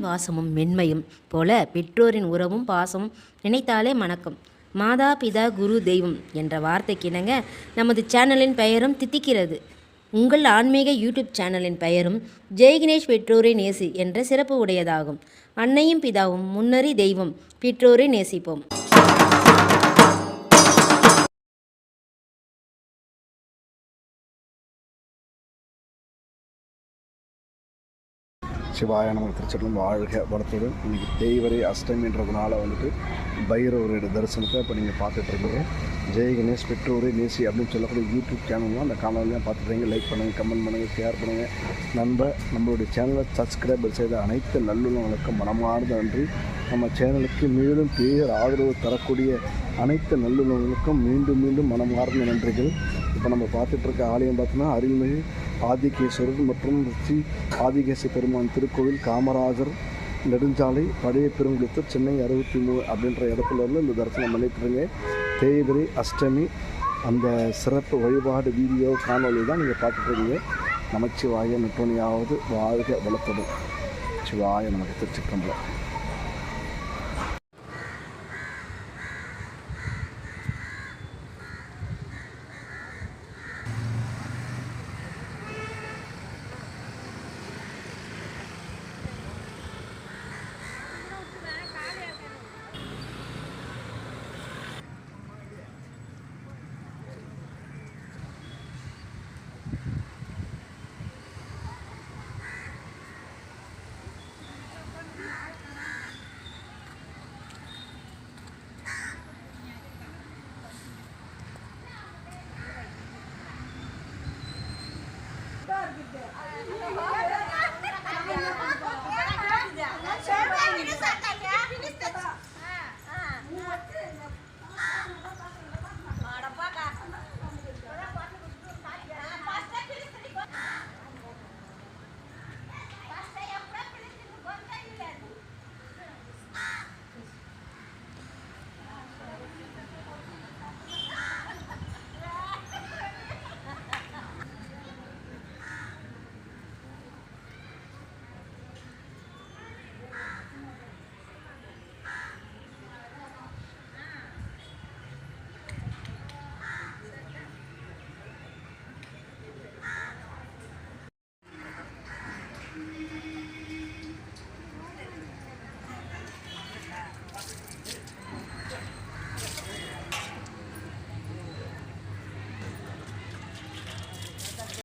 தாயின் வாசமும் மென்மையும் போல பெற்றோரின் உறவும் பாசமும் நினைத்தாலே மணக்கம். மாதா பிதா குரு தெய்வம் என்ற வார்த்தைக்கு இணங்க நமது சேனலின் பெயரும் தித்திக்கிறது. உங்கள் ஆன்மீக யூடியூப் சேனலின் பெயரும் ஜெய்கணேஷ் பெற்றோரை நேசி என்ற சிறப்பு உடையதாகும். அன்னையும் பிதாவும் முன்னறி தெய்வம், பெற்றோரை நேசிப்போம். சிவாய நமக்கு திருச்செல்லும் வாழ்க வளத்துடன். இன்றைக்கி தேய்வரை அஷ்டமின்றதுனால பைரவருடைய தரிசனத்தை இப்போ நீங்கள் பார்த்துட்ருக்கீங்க. ஜெய் கணேஷ் பெற்றோரை நேசி அப்படின்னு சொல்லக்கூடிய யூடியூப் சேனல்லாம் அந்த காணொலியாக பார்த்துட்ருக்கீங்க. லைக் பண்ணுங்கள், கமெண்ட் பண்ணுங்கள், ஷேர் பண்ணுங்கள். நம்மளுடைய சேனலை சப்ஸ்கிரைபர் செய்த அனைத்து நல்லுள்ளவங்களுக்கும் மனமார்ந்த நன்றி. நம்ம சேனலுக்கு மேலும் பேர் ஆதரவு தரக்கூடிய அனைத்து நல்லுள்ளவங்களுக்கும் மீண்டும் மீண்டும் மனமார்ந்த நன்றிகள். இப்போ நம்ம பார்த்துட்ருக்க ஆலயம் பார்த்தோன்னா அருள்மிகு ஆதிகேஸ்வரர் மற்றும் ஸ்ரீ ஆதிகேச பெருமான் திருக்கோவில், காமராஜர் நெடுஞ்சாலை, பழைய பெருங்குளத்தூர், சென்னை 63 அப்படின்ற இடத்துல இந்த தரிசனம் பண்ணிட்டுருங்க. தேய்பிரை அஷ்டமி அந்த சிறப்பு வழிபாடு வீடியோ காணொலி தான் நீங்கள் பார்த்துட்ருக்கீங்க. நமச்சிவாய நுட்பணியாவது வாழ்க வளர்த்தது. சிவாய நமக்கு திருச்சிற்றம்பலம்.